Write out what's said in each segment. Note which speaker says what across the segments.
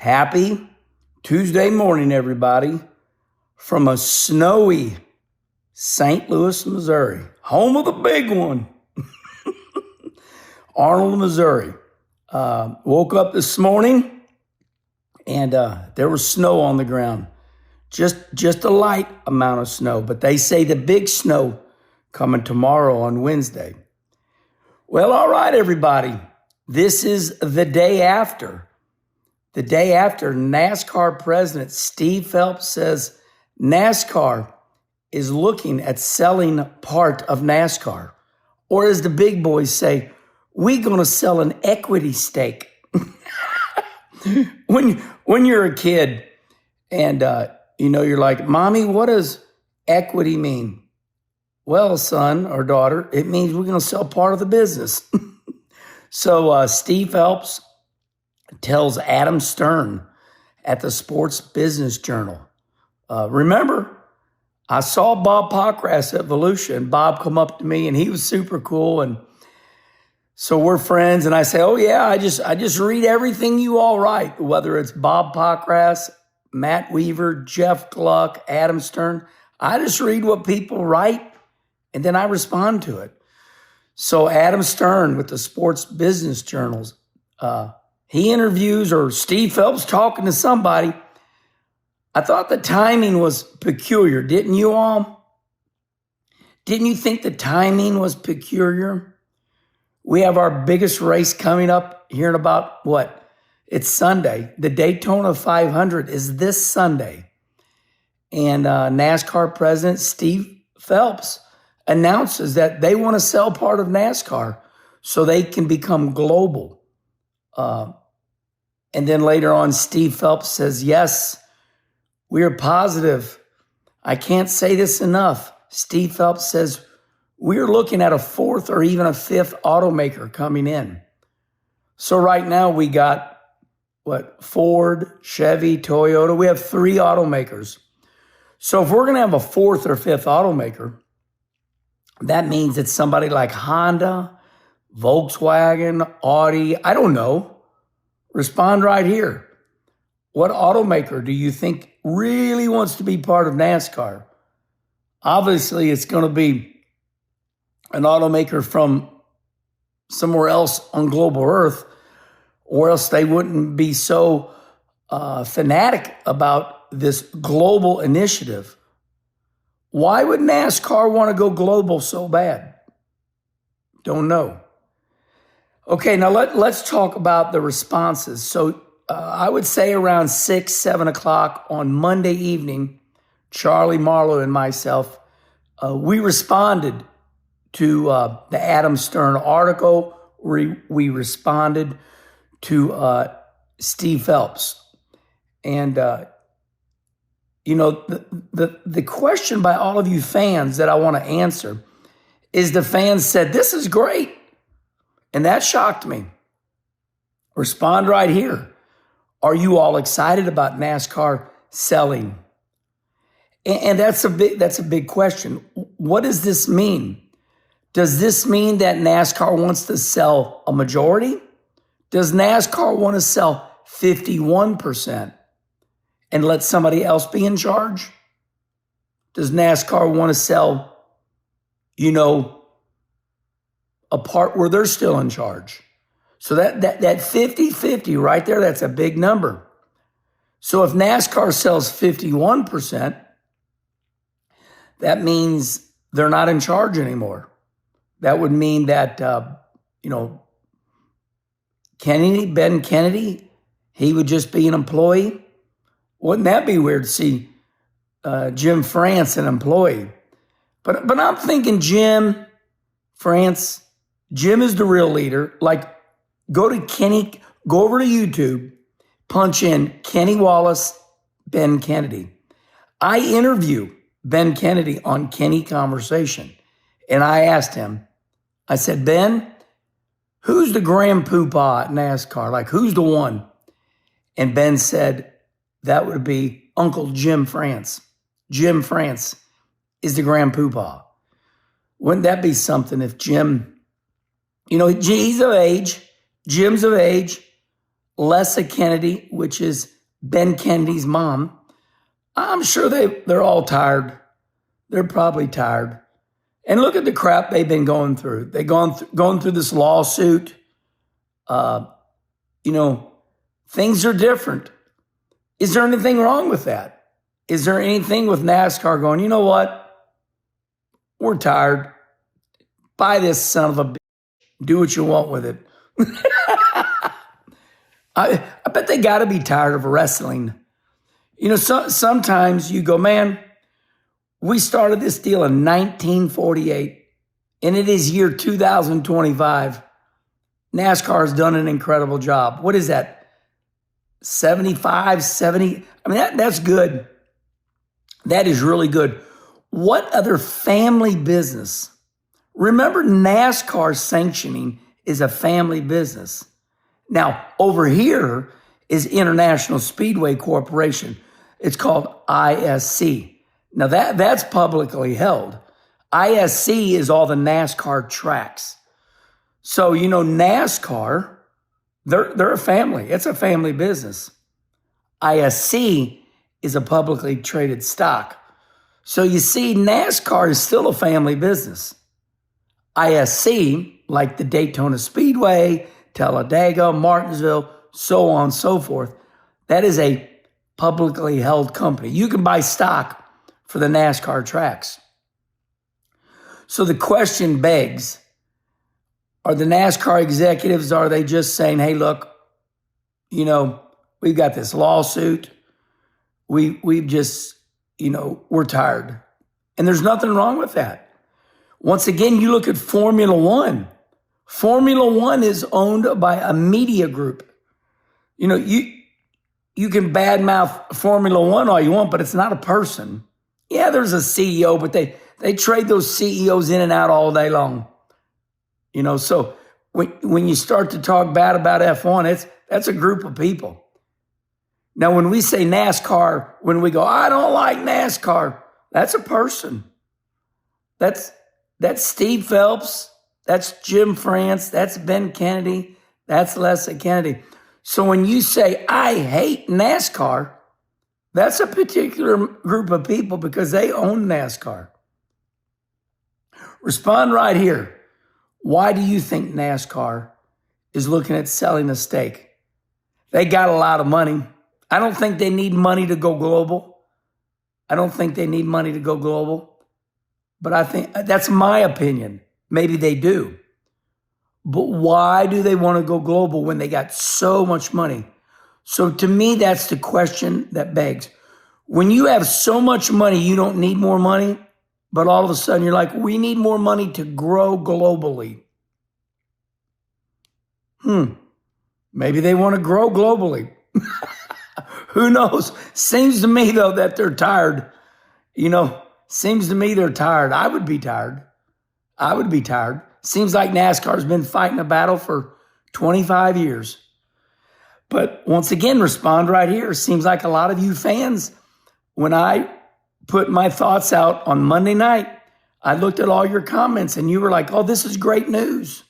Speaker 1: Happy Tuesday morning, everybody, from a snowy St. Louis, Missouri, home of the big one, Arnold, Missouri. Woke up this morning and there was snow on the ground, just a light amount of snow, but they say the big snow coming tomorrow on Wednesday. Well, all right, everybody, this is the day after. The day after, NASCAR President Steve Phelps says NASCAR is looking at selling part of NASCAR. Or as the big boys say, we're going to sell an equity stake. When you're a kid and, you're like, Mommy, what does equity mean? Well, son or daughter, it means we're going to sell part of the business. So Steve Phelps tells Adam Stern at the Sports Business Journal. Remember, I saw Bob Pockrass at Volusia, and Bob come up to me, and he was super cool, and so we're friends. And I say, "Oh yeah, I just read everything you all write, whether it's Bob Pockrass, Matt Weaver, Jeff Gluck, Adam Stern. I just read what people write, and then I respond to it." So Adam Stern with the Sports Business Journals. He interviews, or Steve Phelps talking to somebody. I thought the timing was peculiar, didn't you all? Didn't you think the timing was peculiar? We have our biggest race coming up here in about, what? It's Sunday. The Daytona 500 is this Sunday. And NASCAR President Steve Phelps announces that they want to sell part of NASCAR so they can become global. And then later on, Steve Phelps says, yes, we are positive. I can't say this enough. Steve Phelps says, we're looking at a fourth or even a fifth automaker coming in. So right now we got, Ford, Chevy, Toyota. We have 3 automakers. So if we're going to have a fourth or fifth automaker, that means it's somebody like Honda, Volkswagen, Audi, I don't know. Respond right here. What automaker do you think really wants to be part of NASCAR? Obviously, it's going to be an automaker from somewhere else on global Earth, or else they wouldn't be so fanatic about this global initiative. Why would NASCAR want to go global so bad? Don't know. Okay, now let's talk about the responses. So I would say around 6, 7 o'clock on Monday evening, Charlie Marlow and myself, we responded to the Adam Stern article. We responded to Steve Phelps. And, the question by all of you fans that I want to answer is the fans said, this is great. And that shocked me. Respond right here. Are you all excited about NASCAR selling? And that's a big question. What does this mean? Does this mean that NASCAR wants to sell a majority? Does NASCAR want to sell 51% and let somebody else be in charge? Does NASCAR want to sell, a part where they're still in charge? So that 50-50 right there, that's a big number. So if NASCAR sells 51%, that means they're not in charge anymore. That would mean that, Ben Kennedy, he would just be an employee. Wouldn't that be weird to see Jim France an employee? But I'm thinking Jim France, Jim is the real leader. Like, go over to YouTube, punch in Kenny Wallace, Ben Kennedy. I interview Ben Kennedy on Kenny Conversation. And I asked him, I said, Ben, who's the grand poobah at NASCAR? Like, who's the one? And Ben said, that would be Uncle Jim France. Jim France is the grand poobah. Wouldn't that be something if Jim, he's of age, Jim's of age, Lessa Kennedy, which is Ben Kennedy's mom, I'm sure they're all tired. They're probably tired. And look at the crap they've been going through. They've going through this lawsuit. Things are different. Is there anything wrong with that? Is there anything with NASCAR going, you know what? We're tired. Buy this son of a bitch. Do what you want with it. I bet they got to be tired of wrestling. Sometimes you go, man, we started this deal in 1948, and it is year 2025. NASCAR has done an incredible job. What is that? 75, 70? I mean, that's good. That is really good. What other family business? Remember, NASCAR sanctioning is a family business. Now, over here is International Speedway Corporation. It's called ISC. Now, that's publicly held. ISC is all the NASCAR tracks. So, NASCAR, they're a family. It's a family business. ISC is a publicly traded stock. So you see, NASCAR is still a family business. ISC, like the Daytona Speedway, Talladega, Martinsville, so on and so forth, that is a publicly held company. You can buy stock for the NASCAR tracks. So the question begs, are the NASCAR executives, are they just saying, hey, look, we've got this lawsuit. We've just, we're tired. And there's nothing wrong with that. Once again, you look at Formula One. Formula One is owned by a media group. You can badmouth Formula One all you want, but it's not a person. Yeah, there's a CEO, but they trade those CEOs in and out all day long. So when you start to talk bad about F1, that's a group of people. Now, when we say NASCAR, when we go, I don't like NASCAR, that's a person. That's Steve Phelps. That's Jim France. That's Ben Kennedy. That's Lessa Kennedy. So when you say, I hate NASCAR, that's a particular group of people because they own NASCAR. Respond right here. Why do you think NASCAR is looking at selling a stake? They got a lot of money. I don't think they need money to go global. But I think that's my opinion. Maybe they do. But why do they want to go global when they got so much money? So to me, that's the question that begs. When you have so much money, you don't need more money, but all of a sudden you're like, we need more money to grow globally. Maybe they want to grow globally. Who knows? Seems to me, though, that they're tired. Seems to me they're tired. I would be tired. Seems like NASCAR's been fighting a battle for 25 years. But once again, respond right here. Seems like a lot of you fans, when I put my thoughts out on Monday night, I looked at all your comments and you were like, oh, this is great news.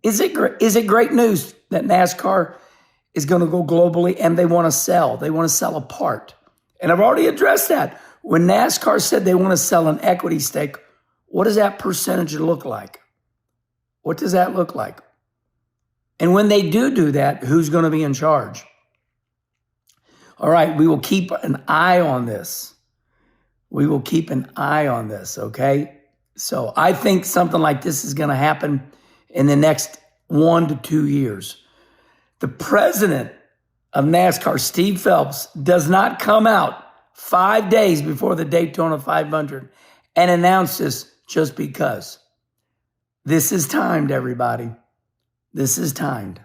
Speaker 1: Is it great news that NASCAR is going to go globally and they want to sell? They want to sell a part. And I've already addressed that. When NASCAR said they want to sell an equity stake, what does that percentage look like? What does that look like? And when they do that, who's going to be in charge? All right, we will keep an eye on this. Okay? So I think something like this is going to happen in the next 1 to 2 years. The president of NASCAR, Steve Phelps, does not come out 5 days before the Daytona 500 and announce this just because. This is timed, everybody. This is timed.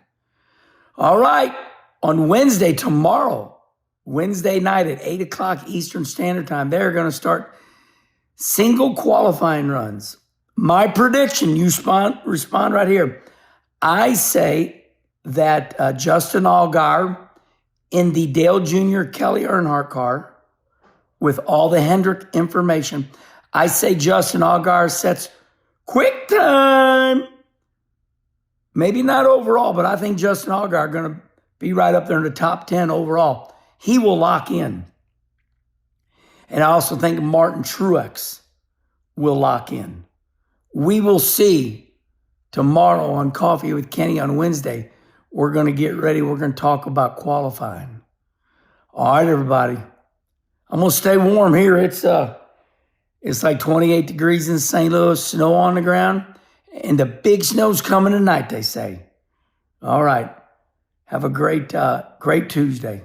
Speaker 1: All right. On Wednesday, tomorrow, Wednesday night at 8 o'clock Eastern Standard Time, they're going to start single qualifying runs. My prediction, you respond right here. I say that Justin Allgaier in the Dale Jr. Kelly Earnhardt car with all the Hendrick information, I say Justin Allgaier sets quick time. Maybe not overall, but I think Justin Allgaier going to be right up there in the top 10 overall. He will lock in. And I also think Martin Truex will lock in. We will see tomorrow on Coffee with Kenny on Wednesday. We're going to get ready. We're going to talk about qualifying. All right, everybody. I'm going to stay warm here. It's like 28 degrees in St. Louis, snow on the ground, and the big snow's coming tonight, they say. All right. Have a great Tuesday.